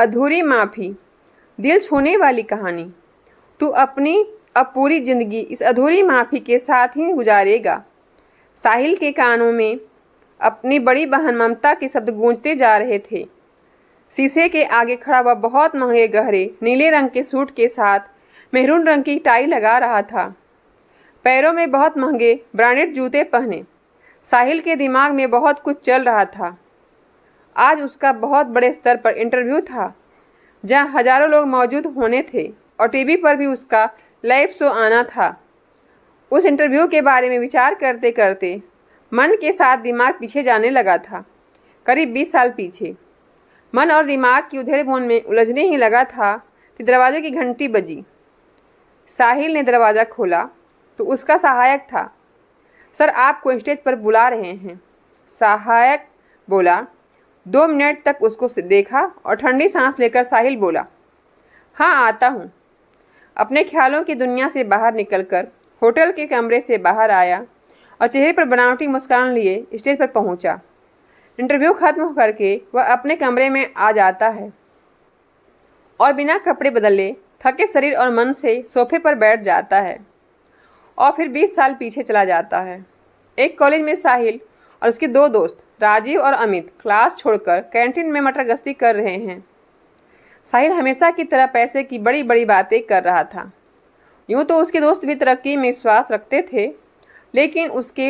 अधूरी माफ़ी, दिल छूने वाली कहानी। तू अपनी अब पूरी ज़िंदगी इस अधूरी माफ़ी के साथ ही गुजारेगा। साहिल के कानों में अपनी बड़ी बहन ममता के शब्द गूंजते जा रहे थे। शीशे के आगे खड़ा हुआ बहुत महंगे गहरे नीले रंग के सूट के साथ मेहरून रंग की टाई लगा रहा था। पैरों में बहुत महंगे ब्रांडेड जूते पहने साहिल के दिमाग में बहुत कुछ चल रहा था। आज उसका बहुत बड़े स्तर पर इंटरव्यू था, जहां हजारों लोग मौजूद होने थे और टीवी पर भी उसका लाइव शो आना था। उस इंटरव्यू के बारे में विचार करते करते मन के साथ दिमाग पीछे जाने लगा था, करीब 20 साल पीछे। मन और दिमाग की उधेड़-बुन में उलझने ही लगा था कि दरवाजे की घंटी बजी। साहिल ने दरवाज़ा खोला तो उसका सहायक था। सर, आपको स्टेज पर बुला रहे हैं, सहायक बोला। 2 मिनट तक उसको देखा और ठंडी सांस लेकर साहिल बोला, हाँ आता हूँ। अपने ख्यालों की दुनिया से बाहर निकलकर होटल के कमरे से बाहर आया और चेहरे पर बनावटी मुस्कान लिए स्टेज पर पहुँचा। इंटरव्यू खत्म करके वह अपने कमरे में आ जाता है और बिना कपड़े बदले थके शरीर और मन से सोफे पर बैठ जाता है और फिर 20 साल पीछे चला जाता है। एक कॉलेज में साहिल और उसके 2 दोस्त राजीव और अमित क्लास छोड़कर कैंटीन में मटर गश्ती कर रहे हैं। साहिल हमेशा की तरह पैसे की बड़ी बड़ी बातें कर रहा था। यूँ तो उसके दोस्त भी तरक्की में विश्वास रखते थे, लेकिन उसके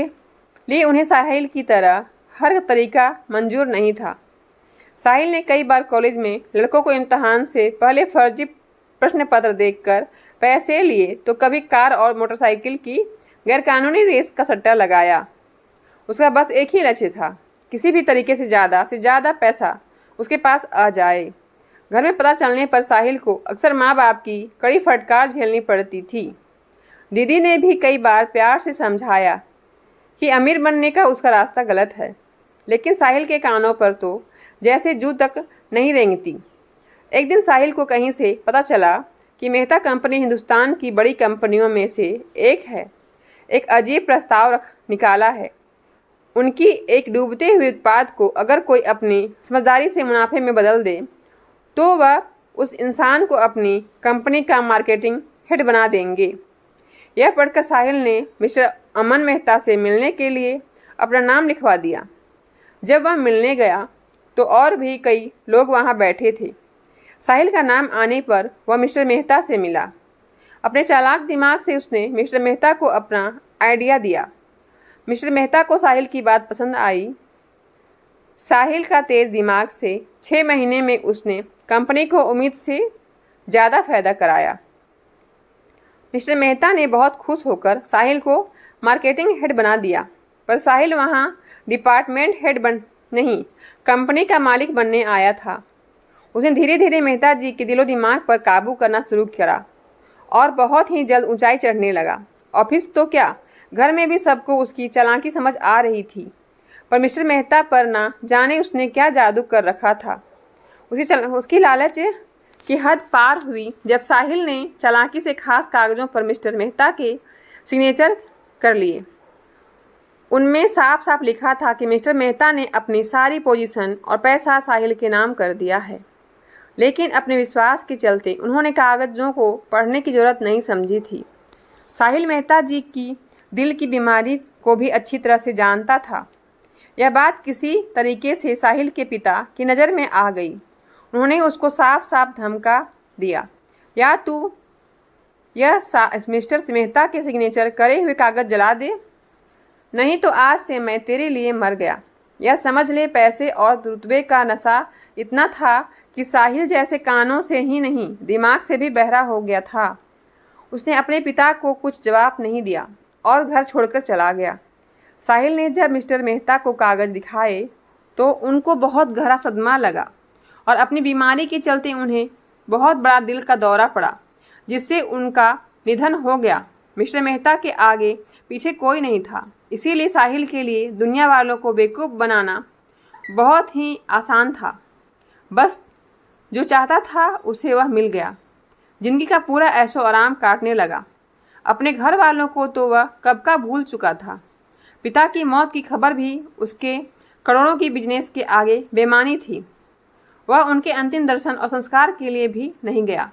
लिए उन्हें साहिल की तरह हर तरीका मंजूर नहीं था। साहिल ने कई बार कॉलेज में लड़कों को इम्तहान से पहले फर्जी प्रश्न पत्र देखकर पैसे लिए, तो कभी कार और मोटरसाइकिल की गैरकानूनी रेस का सट्टा लगाया। उसका बस एक ही लक्ष्य था, किसी भी तरीके से ज़्यादा पैसा उसके पास आ जाए। घर में पता चलने पर साहिल को अक्सर माँ बाप की कड़ी फटकार झेलनी पड़ती थी। दीदी ने भी कई बार प्यार से समझाया कि अमीर बनने का उसका रास्ता गलत है, लेकिन साहिल के कानों पर तो जैसे जू तक नहीं रेंगती। एक दिन साहिल को कहीं से पता चला कि मेहता कंपनी हिंदुस्तान की बड़ी कंपनियों में से एक है। एक अजीब प्रस्ताव निकाला है। उनकी एक डूबते हुए उत्पाद को अगर कोई अपनी समझदारी से मुनाफे में बदल दे, तो वह उस इंसान को अपनी कंपनी का मार्केटिंग हेड बना देंगे। यह पढ़कर साहिल ने मिस्टर अमन मेहता से मिलने के लिए अपना नाम लिखवा दिया। जब वह मिलने गया तो और भी कई लोग वहां बैठे थे। साहिल का नाम आने पर वह मिस्टर मेहता से मिला। अपने चालाक दिमाग से उसने मिस्टर मेहता को अपना आइडिया दिया। मिस्टर मेहता को साहिल की बात पसंद आई। साहिल का तेज दिमाग से 6 महीने में उसने कंपनी को उम्मीद से ज़्यादा फायदा कराया। मिस्टर मेहता ने बहुत खुश होकर साहिल को मार्केटिंग हेड बना दिया, पर साहिल वहाँ डिपार्टमेंट हेड नहीं, कंपनी का मालिक बनने आया था। उसने धीरे धीरे मेहता जी के दिलो दिमाग पर काबू करना शुरू करा और बहुत ही जल्द ऊंचाई चढ़ने लगा। ऑफिस तो क्या, घर में भी सबको उसकी चालाकी समझ आ रही थी, पर मिस्टर मेहता पर ना जाने उसने क्या जादू कर रखा था। उसकी लालच की हद पार हुई जब साहिल ने चालाकी से खास कागज़ों पर मिस्टर मेहता के सिग्नेचर कर लिए। उनमें साफ साफ लिखा था कि मिस्टर मेहता ने अपनी सारी पोजीशन और पैसा साहिल के नाम कर दिया है, लेकिन अपने विश्वास के चलते उन्होंने कागज़ों को पढ़ने की ज़रूरत नहीं समझी थी। साहिल मेहता जी की दिल की बीमारी को भी अच्छी तरह से जानता था। यह बात किसी तरीके से साहिल के पिता की नज़र में आ गई। उन्होंने उसको साफ साफ धमका दिया, या तू यह मिस्टर मेहता के सिग्नेचर करे हुए कागज़ जला दे, नहीं तो आज से मैं तेरे लिए मर गया। यह समझ ले, पैसे और रुतबे का नशा इतना था कि साहिल जैसे कानों से ही नहीं दिमाग से भी बहरा हो गया था। उसने अपने पिता को कुछ जवाब नहीं दिया और घर छोड़कर चला गया। साहिल ने जब मिस्टर मेहता को कागज़ दिखाए तो उनको बहुत गहरा सदमा लगा और अपनी बीमारी के चलते उन्हें बहुत बड़ा दिल का दौरा पड़ा, जिससे उनका निधन हो गया। मिस्टर मेहता के आगे पीछे कोई नहीं था, इसीलिए साहिल के लिए दुनिया वालों को बेवकूफ़ बनाना बहुत ही आसान था। बस जो चाहता था उसे वह मिल गया। जिंदगी का पूरा ऐशो आराम काटने लगा। अपने घर वालों को तो वह कब का भूल चुका था। पिता की मौत की खबर भी उसके करोड़ों की बिजनेस के आगे बेमानी थी। वह उनके अंतिम दर्शन और संस्कार के लिए भी नहीं गया।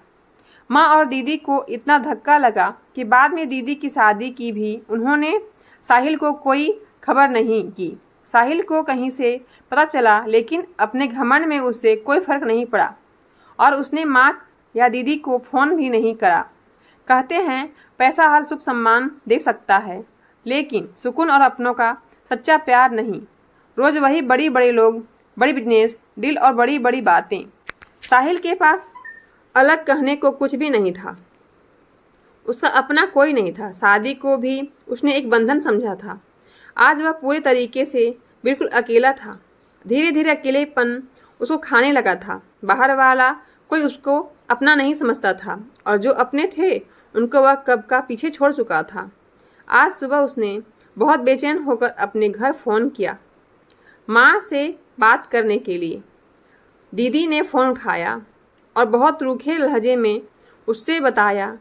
माँ और दीदी को इतना धक्का लगा कि बाद में दीदी की शादी की भी उन्होंने साहिल को कोई खबर नहीं की। साहिल को कहीं से पता चला, लेकिन अपने घमंड में उससे कोई फर्क नहीं पड़ा और उसने माँ या दीदी को फ़ोन भी नहीं करा। कहते हैं पैसा हर सुख सम्मान दे सकता है, लेकिन सुकून और अपनों का सच्चा प्यार नहीं। रोज़ वही बड़ी बड़े लोग, बड़ी बिजनेस डील और बड़ी बड़ी बातें। साहिल के पास अलग कहने को कुछ भी नहीं था। उसका अपना कोई नहीं था। शादी को भी उसने एक बंधन समझा था। आज वह पूरे तरीके से बिल्कुल अकेला था। धीरे धीरे अकेलेपन उसको खाने लगा था। बाहर वाला कोई उसको अपना नहीं समझता था और जो अपने थे उनको वह कब का पीछे छोड़ चुका था। आज सुबह उसने बहुत बेचैन होकर अपने घर फ़ोन किया माँ से बात करने के लिए। दीदी ने फ़ोन उठाया और बहुत रूखे लहजे में उससे बताया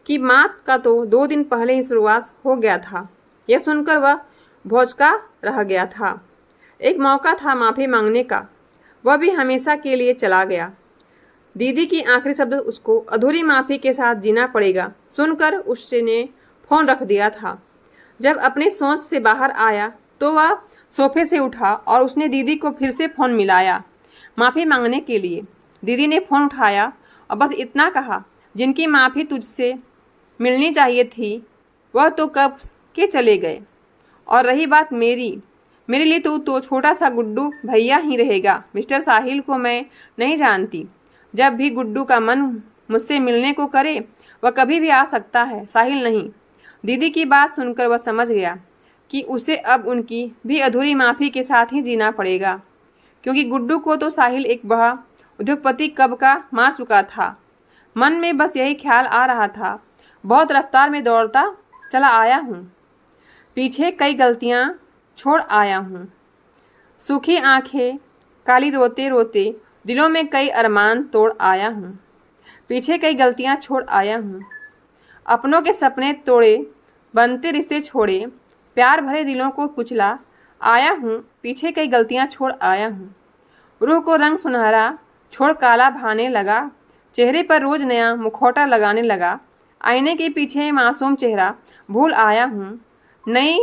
कि माँ का तो 2 दिन पहले ही स्वर्गवास हो गया था। यह सुनकर वह भौंचका रह गया था। एक मौका था माफ़ी मांगने का, वह भी हमेशा के लिए चला गया। दीदी की आखिरी शब्द उसको अधूरी माफ़ी के साथ जीना पड़ेगा सुनकर उसने फ़ोन रख दिया था। जब अपने सोच से बाहर आया तो वह सोफे से उठा और उसने दीदी को फिर से फ़ोन मिलाया माफ़ी मांगने के लिए। दीदी ने फ़ोन उठाया और बस इतना कहा, जिनकी माफ़ी तुझसे मिलनी चाहिए थी वह तो कब के चले गए। और रही बात मेरे लिए तो छोटा सा गुड्डू भैया ही रहेगा। मिस्टर साहिल को मैं नहीं जानती। जब भी गुड्डू का मन मुझसे मिलने को करे वह कभी भी आ सकता है, साहिल नहीं। दीदी की बात सुनकर वह समझ गया कि उसे अब उनकी भी अधूरी माफ़ी के साथ ही जीना पड़ेगा, क्योंकि गुड्डू को तो साहिल एक बड़ा उद्योगपति कब का मार चुका था। मन में बस यही ख्याल आ रहा था, बहुत रफ्तार में दौड़ता चला आया हूँ, पीछे कई गलतियाँ छोड़ आया हूँ। सूखी आंखें काली रोते रोते दिलों में कई अरमान तोड़ आया हूँ, पीछे कई गलतियाँ छोड़ आया हूँ। अपनों के सपने तोड़े, बनते रिश्ते छोड़े, प्यार भरे दिलों को कुचला आया हूँ, पीछे कई गलतियाँ छोड़ आया हूँ। रूह को रंग सुनहरा छोड़ काला भाने लगा, चेहरे पर रोज़ नया मुखौटा लगाने लगा। आईने के पीछे मासूम चेहरा भूल आया हूँ, नई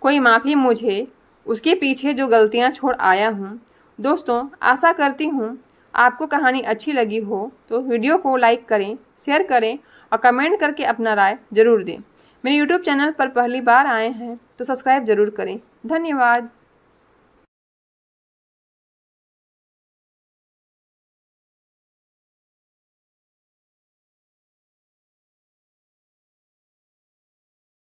कोई माफ़ी मुझे उसके पीछे जो गलतियाँ छोड़ आया हूँ। दोस्तों, आशा करती हूँ आपको कहानी अच्छी लगी हो तो वीडियो को लाइक करें, शेयर करें और कमेंट करके अपना राय ज़रूर दें। मेरे YouTube चैनल पर पहली बार आए हैं तो सब्सक्राइब ज़रूर करें। धन्यवाद।